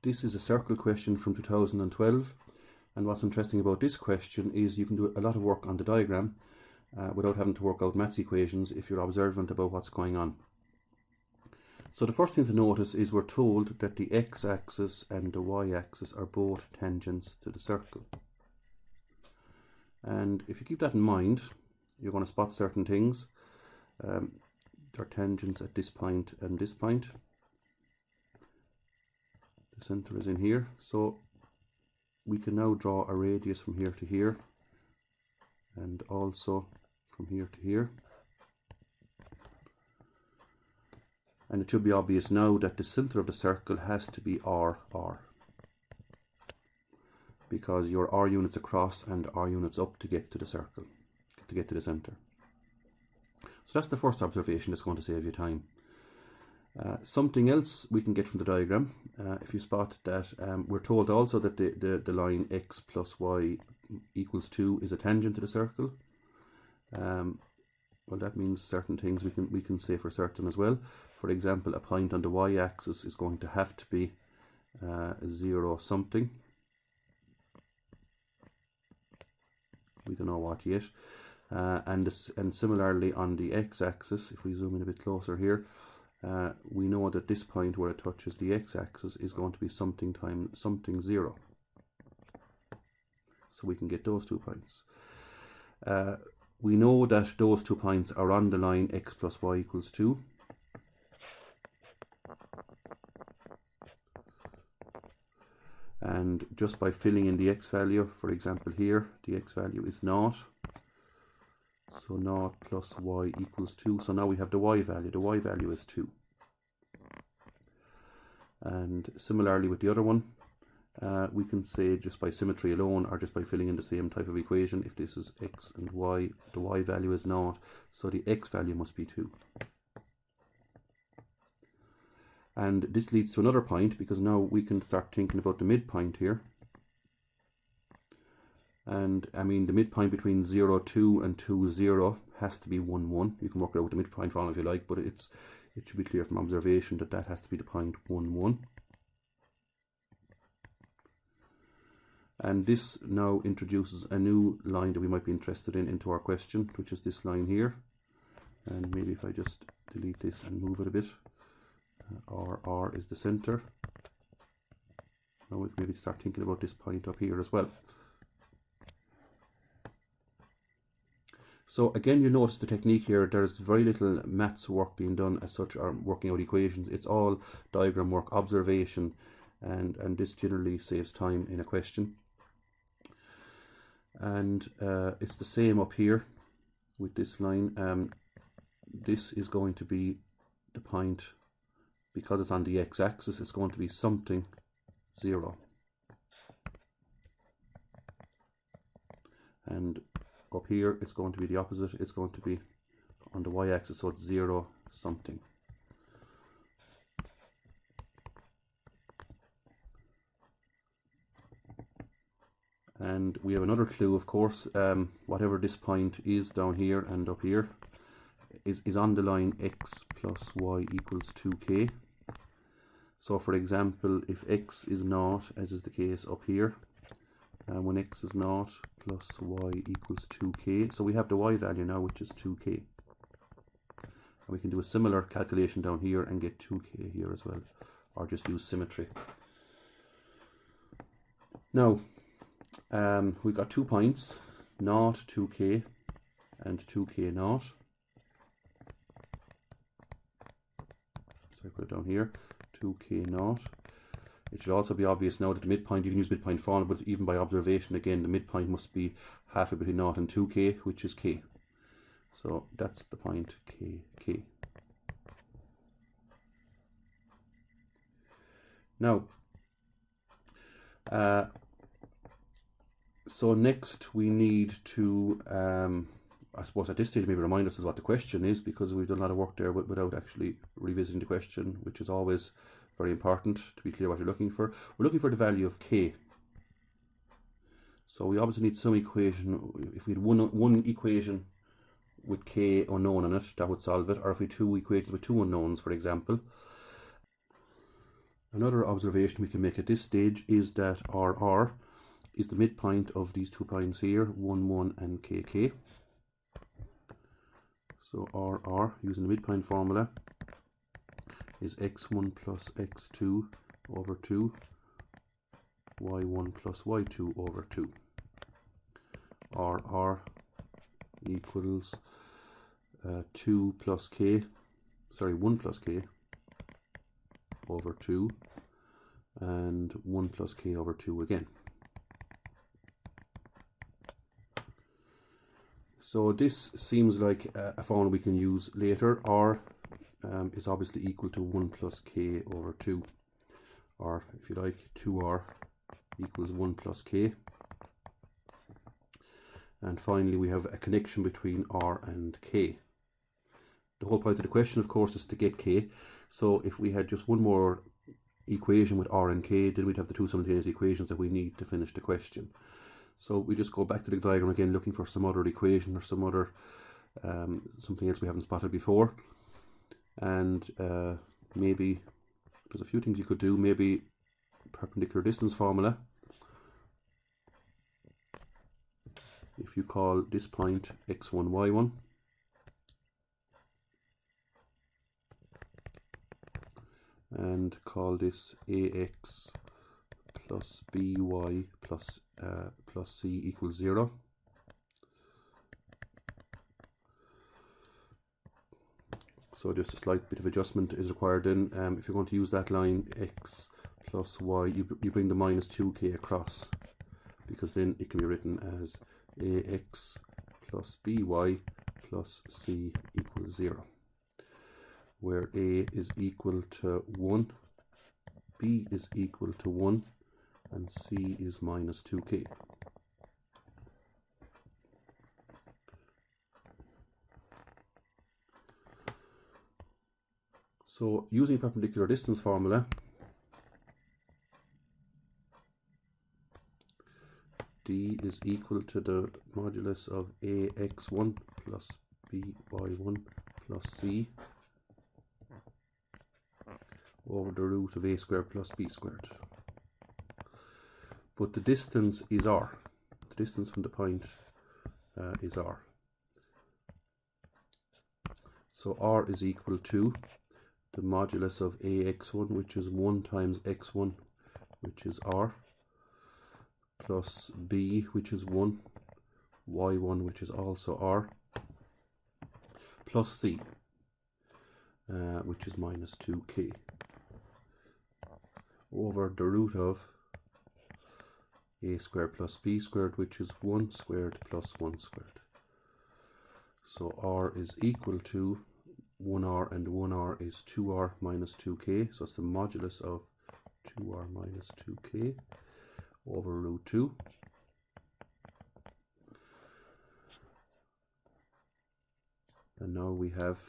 This is a circle question from 2012, and what's interesting about this question is you can do a lot of work on the diagram without having to work out maths equations if you're observant about what's going on. So the first thing to notice is we're told that the x-axis and the y-axis are both tangents to the circle. And if you keep that in mind, you're going to spot certain things. They're tangents at this point and this point. The center is in here, so we can now draw a radius from here to here, and also from here to here. And it should be obvious now that the center of the circle has to be R, because your R units across and R units up to get to the circle, to get to the center. So that's the first observation that's going to save you time. Something else we can get from the diagram, if you spot that we're told also that the line x plus y equals 2 is a tangent to the circle. Well, that means certain things we can say for certain as well. For example, a point on the y-axis is going to have to be 0 something. We don't know what yet. And similarly on the x-axis, if we zoom in a bit closer here, we know that this point where it touches the x-axis is going to be something times something 0. So we can get those 2 points. We know that those 2 points are on the line x plus y equals 2. And just by filling in the x value, for example here, the x value is 0. So 0 plus y equals 2. So now we have the y value. The y value is 2. And similarly with the other one, we can say just by symmetry alone, or just by filling in the same type of equation, if this is x and y, the y value is 0, so the x value must be 2. And this leads to another point, because now we can start thinking about the midpoint here. And I mean, the midpoint between 0, 2 and 2, 0 has to be 1, 1. You can work it out with the midpoint formula if you like, but it should be clear from observation that that has to be the point 1, 1. And this now introduces a new line that we might be interested in into our question, which is this line here. And maybe if I just delete this and move it a bit, R is the center. Now we can maybe start thinking about this point up here as well. So again, you notice the technique here, there's very little maths work being done as such, or working out equations. It's all diagram work, observation, and this generally saves time in a question. And it's the same up here with this line. This is going to be the point, because it's on the x-axis, it's going to be something 0. And up here it's going to be the opposite, it's going to be on the y-axis, so it's 0 something. And we have another clue, of course. Whatever this point is down here and up here is on the line x plus y equals 2k. So for example, if x is 0, as is the case up here, when x is 0 plus y equals 2k, so we have the y value now, which is 2k. And we can do a similar calculation down here and get 2k here as well, or just use symmetry. Now, we've got 2 points, 0, 2k, and 2k 0. So I put it down here, 2k 0. It should also be obvious now that the midpoint, you can use midpoint formula, but even by observation, again, the midpoint must be halfway between 0 and 2k, which is k. So that's the point k. Now, so next we need to, I suppose at this stage maybe remind us what the question is, because we've done a lot of work there without actually revisiting the question, which is always very important to be clear what you're looking for. We're looking for the value of k. So we obviously need some equation. If we had one equation with k unknown in it, that would solve it, or if we had 2 equations with 2 unknowns, for example. Another observation we can make at this stage is that RR is the midpoint of these 2 points here, 1, 1 and KK. So RR, using the midpoint formula, is x1 plus x2 over 2, y1 plus y2 over 2. RR equals 1 plus k over 2 and 1 plus k over 2 again. So this seems like a formula we can use later. R is obviously equal to 1 plus k over 2, or if you like, 2r equals 1 plus k. And finally we have a connection between r and k. The whole point of the question, of course, is to get k. So if we had just one more equation with r and k, then we'd have the two simultaneous equations that we need to finish the question. So we just go back to the diagram again, looking for some other equation or some other something else we haven't spotted before. And maybe there's a few things you could do. Maybe perpendicular distance formula. If you call this point x1, y1, and call this ax plus by plus c equals 0. So just a slight bit of adjustment is required then. If you're going to use that line x plus y, you bring the minus 2k across, because then it can be written as ax plus by plus c equals 0, where a is equal to 1, b is equal to 1, and c is minus 2k. So using perpendicular distance formula, d is equal to the modulus of ax1 plus by1 plus c over the root of a squared plus b squared. But the distance is r. The distance from the point is r. So r is equal to the modulus of ax1, which is 1 times x1, which is r, plus b, which is 1, y1, which is also r, plus c, which is minus 2k, over the root of a squared plus b squared, which is 1 squared plus 1 squared. So r is equal to 1r, and 1r is 2r minus 2k, so it's the modulus of 2r minus 2k over root 2. And now we have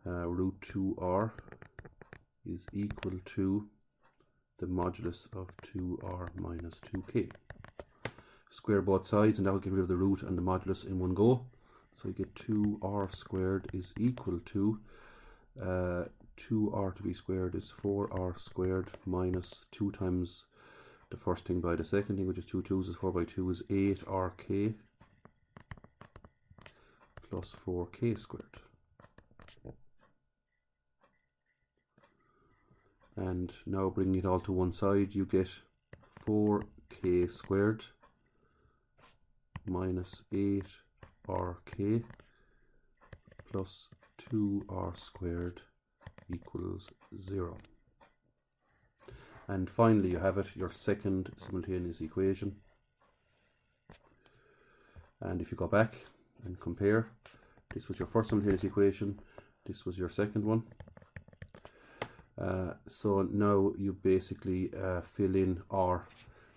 root 2r is equal to the modulus of 2r minus 2k. Square both sides, and that will get rid of the root and the modulus in one go. So you get 2r squared is equal to 2r to be squared is 4r squared minus 2 times the first thing by the second thing, which is 2 2's is 4 by 2 is 8rk plus 4k squared. And now bringing it all to one side, you get 4k squared minus 8rk plus 2r squared equals 0. And finally you have it, your second simultaneous equation. And if you go back and compare, this was your first simultaneous equation, this was your second one. So now you basically fill in r.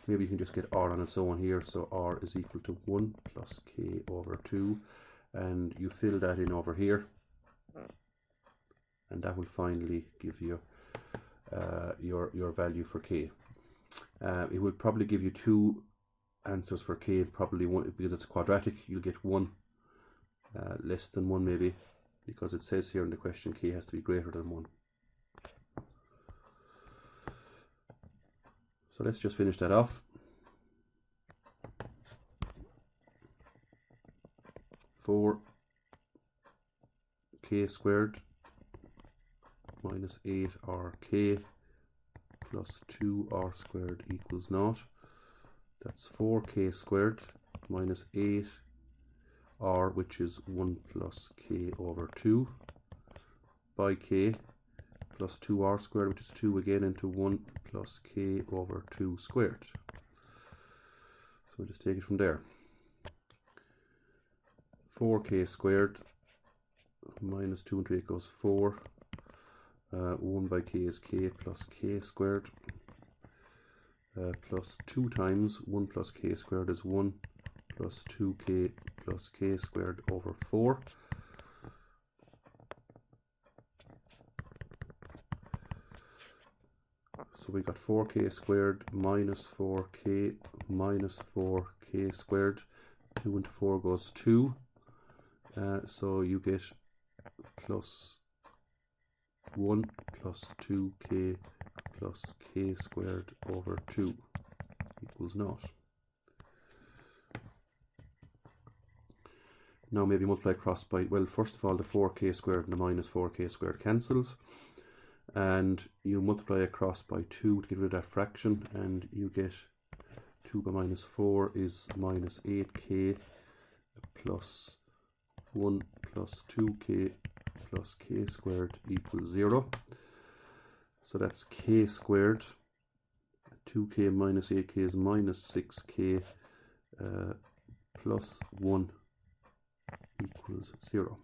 Maybe you can just get r on its own here. So r is equal to 1 plus k over 2, and you fill that in over here, and that will finally give you your value for k. It will probably give you two answers for k, probably one, because it's a quadratic. You'll get one less than 1 maybe, because it says here in the question k has to be greater than 1. So let's just finish that off. 4 k squared minus 8 rk plus 2 r squared equals 0. That's 4k squared minus 8 r, which is 1 plus k over 2, by k plus 2r squared, which is 2 again, into 1 plus k over 2 squared. So we'll just take it from there. 4k squared minus 2 into 8 goes 4. 1 by k is k plus k squared, plus 2 times 1 plus k squared is 1 plus 2k plus k squared over 4. So we got 4k squared minus 4k squared. 2 into 4 goes 2. So you get plus 1 plus 2k plus k squared over 2 equals 0. Now maybe multiply across by, well, first of all, the 4k squared and the minus 4k squared cancels, and you multiply across by 2 to get rid of that fraction, and you get 2 by minus 4 is minus 8k plus 1 plus 2k plus k squared equals 0. So that's k squared. 2k minus 8k is minus 6k plus 1 equals 0.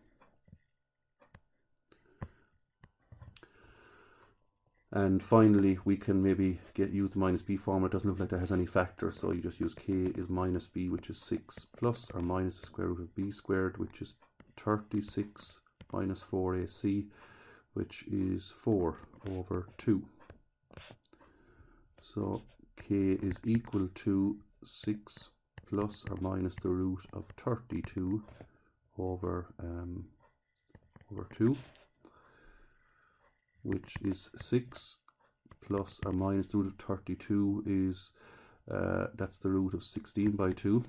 And finally, we can maybe use the minus b formula. It doesn't look like that has any factor, so you just use k is minus b, which is 6, plus or minus the square root of b squared, which is 36 minus 4ac, which is 4 over 2. So k is equal to 6 plus or minus the root of 32 over 2, which is 6 plus or minus the root of 32 is, that's the root of 16 by 2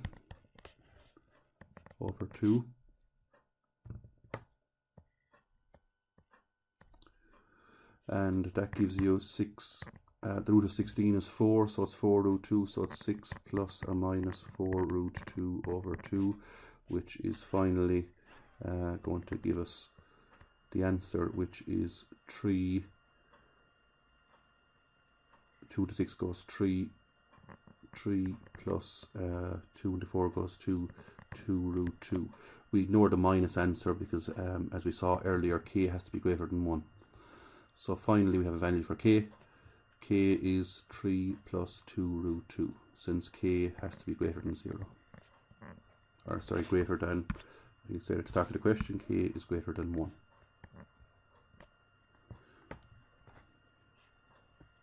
over 2. And that gives you 6, the root of 16 is 4, so it's 4 root 2, so it's 6 plus or minus 4 root 2 over 2, which is finally going to give us the answer, which is 3. 2 to 6 goes 3, 3 plus 2 into 4 goes 2, 2 root 2. We ignore the minus answer because, as we saw earlier, k has to be greater than 1. So finally we have a value for k. K is 3 plus 2 root 2, since k has to be greater than 0. Or sorry, greater than, you said at the start of the question, k is greater than 1.